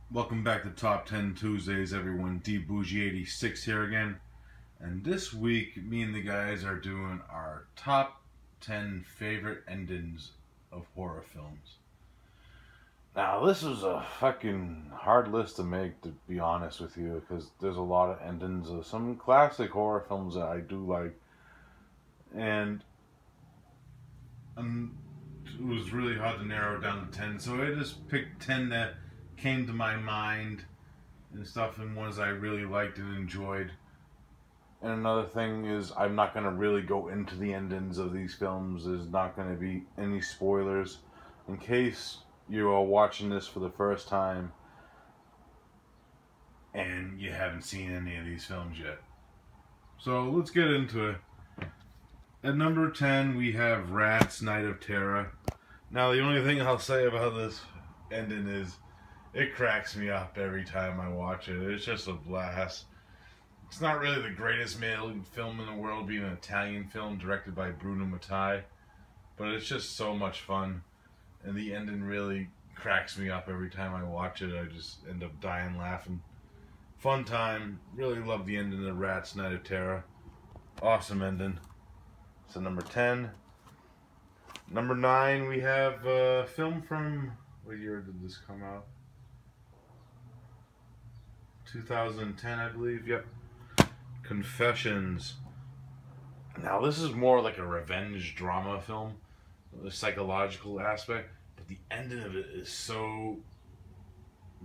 Welcome back to Top 10 Tuesdays, everyone. DBougie86 here again. And this week, me and the guys are doing our top 10 favorite endings of horror films. Now, this is a fucking hard list to make, to be honest with you, because there's a lot of endings of some classic horror films that I do like. And it was really hard to narrow it down to 10, so I just picked 10 that came to my mind and stuff, and ones I really liked and enjoyed. And another thing is, I'm not going to really go into the endings of these films. There's not going to be any spoilers in case you are watching this for the first time and you haven't seen any of these films yet. So let's get into it. At number 10 we have Rat's Night of Terror. Now the only thing I'll say about this ending is it cracks me up every time I watch it. It's just a blast. It's not really the greatest male film in the world, being an Italian film directed by Bruno Mattei, but it's just so much fun, and the ending really cracks me up every time I watch it. I just end up dying laughing. Fun time. Really love the ending of Rat's Night of Terror. Awesome ending. So number 10. Number 9 we have a film from, what year did this come out? 2010, I believe. Yep. Confessions. Now this is more like a revenge drama film, the psychological aspect, but the ending of it is so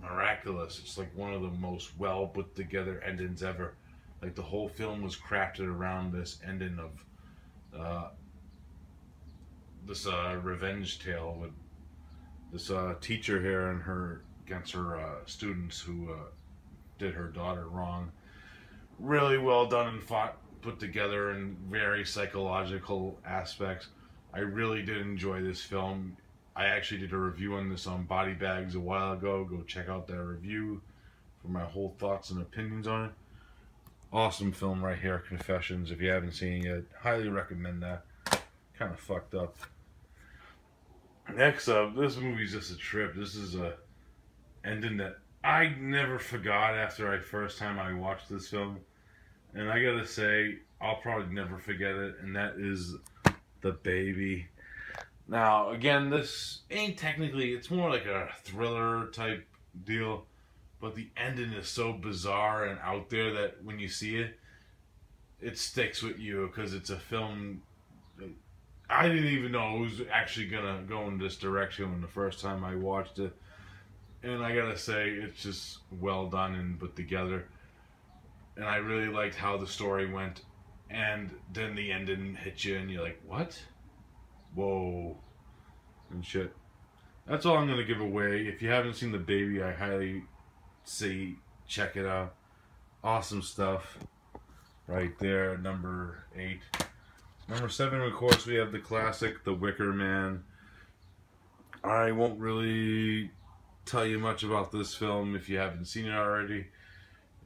miraculous. It's like one of the most well put together endings ever. Like the whole film was crafted around this ending of this revenge tale with this teacher here and her against her students who did her daughter wrong. Really well done and put together in very psychological aspects. I really did enjoy this film. I actually did a review on this on Body Bags a while ago. Go check out that review for my whole thoughts and opinions on it. Awesome film right here, Confessions. If you haven't seen it yet, highly recommend that. Kind of fucked up. Next up, this movie's just a trip. This is a ending that I never forgot after I first time I watched this film, and I gotta say I'll probably never forget it, and that is The Baby. Now again, this ain't technically, it's more like a thriller type deal, but the ending is so bizarre and out there that when you see it, it sticks with you, because it's a film I didn't even know it was actually gonna go in this direction when the first time I watched it. And I gotta say, it's just well done and put together. And I really liked how the story went. And then the ending hit you and you're like, what? Whoa. And shit. That's all I'm gonna give away. If you haven't seen The Baby, I highly say check it out. Awesome stuff. Right there, number 8. Number 7, of course, we have the classic, The Wicker Man. I won't really tell you much about this film if you haven't seen it already.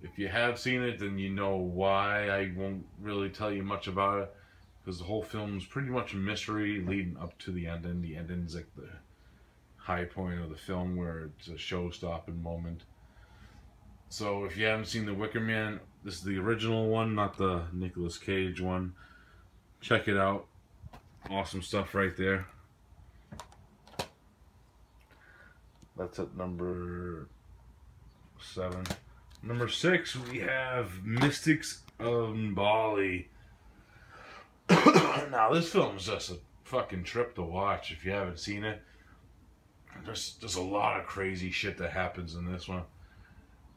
If you have seen it, then you know why I won't really tell you much about it, because the whole film is pretty much a mystery leading up to the ending. The ending's like the high point of the film, where it's a show-stopping moment. So if you haven't seen The Wicker Man, this is the original one, not the Nicolas Cage one. Check it out. Awesome stuff right there. That's at number 7. Number 6, we have Mystics of Bali. Now, this film is just a fucking trip to watch if you haven't seen it. There's a lot of crazy shit that happens in this one.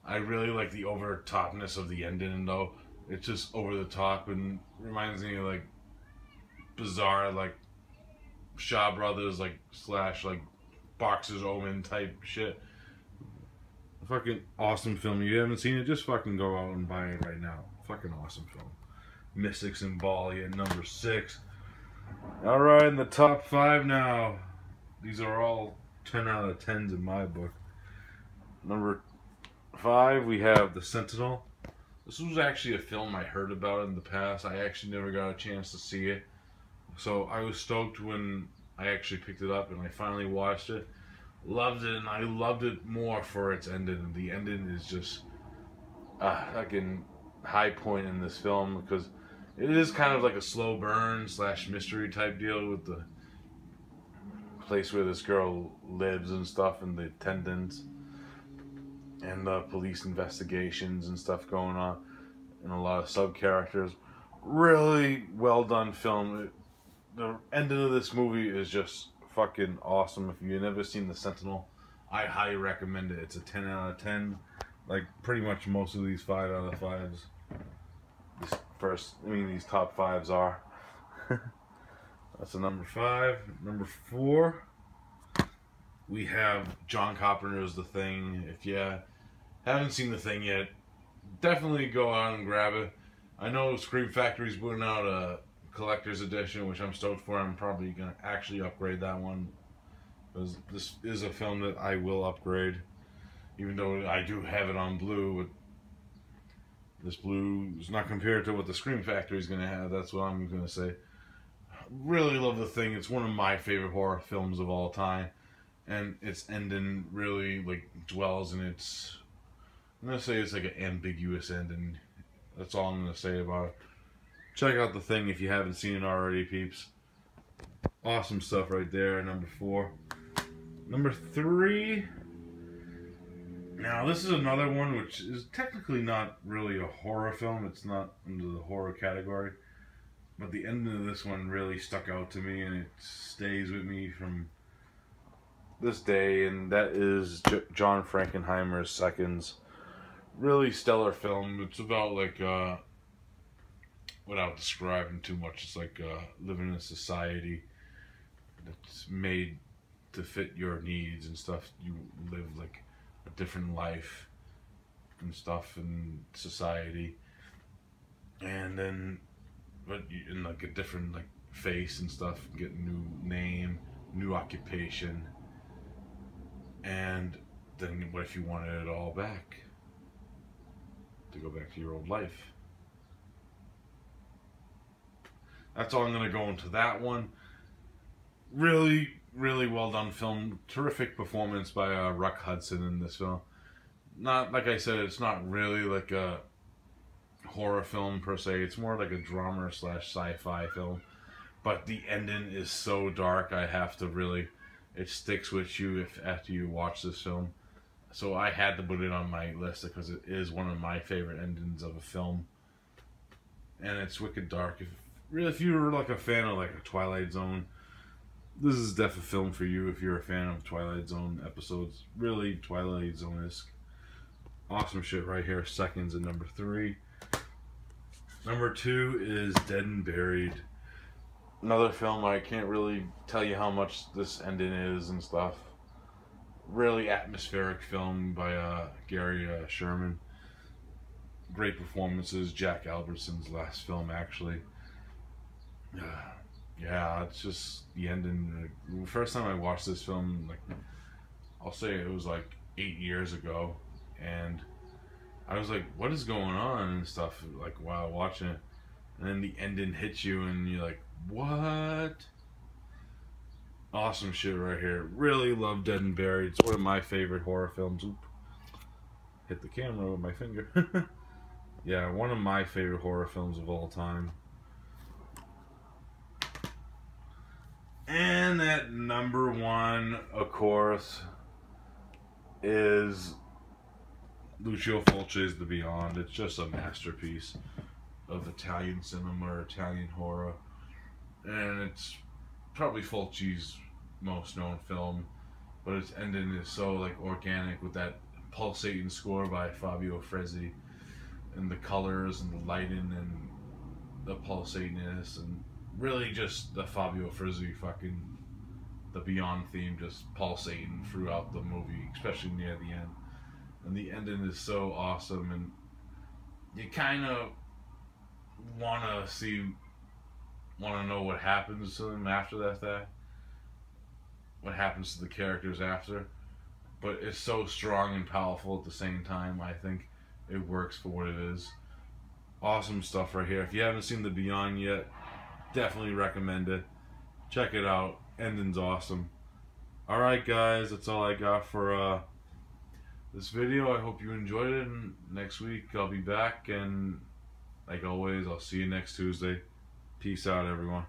I really like the over-topness of the ending, though. It's just over the top and reminds me of, like, bizarre, like, Shaw Brothers, like, slash, like, Boxer's Omen type shit. Fucking awesome film. If you haven't seen it, just fucking go out and buy it right now. Fucking awesome film. Mystics in Bali at number 6. Alright, in the top 5 now. These are all 10 out of 10s in my book. Number 5, we have The Sentinel. This was actually a film I heard about in the past. I actually never got a chance to see it. So I was stoked when I actually picked it up and I finally watched it. Loved it, and I loved it more for its ending. The ending is just a fucking high point in this film because it is kind of like a slow burn slash mystery type deal with the place where this girl lives and stuff, and the attendants, and the police investigations and stuff going on, and a lot of sub characters. Really well done film. The ending of this movie is just fucking awesome. If you've never seen The Sentinel, I highly recommend it. It's a 10 out of 10. Like pretty much most of these 5 out of 5s. These top 5s are. That's a number 5. Number 4, we have John Carpenter's The Thing. If you haven't seen The Thing yet, definitely go out and grab it. I know Scream Factory's putting out a collector's edition, which I'm stoked for. I'm probably going to actually upgrade that one, because this is a film that I will upgrade, even though I do have it on blue. But this blue is not compared to what the Scream Factory is going to have. That's what I'm going to say. Really love The Thing. It's one of my favorite horror films of all time, and its ending really like dwells in its, I'm going to say it's like an ambiguous ending. That's all I'm going to say about it. Check out The Thing if you haven't seen it already, peeps. Awesome stuff right there, number 4. Number 3. Now, this is another one which is technically not really a horror film. It's not under the horror category. But the ending of this one really stuck out to me, and it stays with me from this day. And that is John Frankenheimer's Seconds. Really stellar film. It's about like, without describing too much, it's like living in a society that's made to fit your needs and stuff. You live like a different life and stuff in society, and then but in like a different like face and stuff, get a new name, new occupation, and then what if you wanted it all back? To go back to your old life. That's all I'm going to go into that one. Really, really well done film. Terrific performance by Rock Hudson in this film. Not, like I said, it's not really like a horror film per se. It's more like a drama slash sci-fi film. But the ending is so dark, I have to really, it sticks with you after you watch this film. So I had to put it on my list because it is one of my favorite endings of a film. And it's wicked dark. If you're like a fan of like a Twilight Zone, this is definitely a film for you if you're a fan of Twilight Zone episodes. Really Twilight Zone-esque. Awesome shit right here. Seconds at number 3. Number 2 is Dead and Buried. Another film I can't really tell you how much this ending is and stuff. Really atmospheric film by Gary Sherman. Great performances. Jack Albertson's last film, actually. Yeah, it's just the ending. The first time I watched this film, like, I'll say it was like 8 years ago, and I was like, what is going on and stuff, like, while watching it. And then the ending hits you, and you're like, what? Awesome shit right here. Really love Dead and Buried. It's one of my favorite horror films. Oop. Hit the camera with my finger. Yeah, one of my favorite horror films of all time. And at number 1, of course, is Lucio Fulci's The Beyond. It's just a masterpiece of Italian cinema or Italian horror. And it's probably Fulci's most known film, but its ending is so like organic with that pulsating score by Fabio Frezzi, and the colors and the lighting and the pulsatiness, and really just the Fabio Frezzi fucking the Beyond theme just pulsating throughout the movie, especially near the end. And the ending is so awesome, and you kind of want to know what happens to them after that, what happens to the characters after. But it's so strong and powerful at the same time. I think it works for what it is. Awesome stuff right here. If you haven't seen The Beyond yet, definitely recommend it. Check it out. Ending's awesome. Alright guys, that's all I got for this video. I hope you enjoyed it, and next week I'll be back, and like always, I'll see you next Tuesday. Peace out, everyone.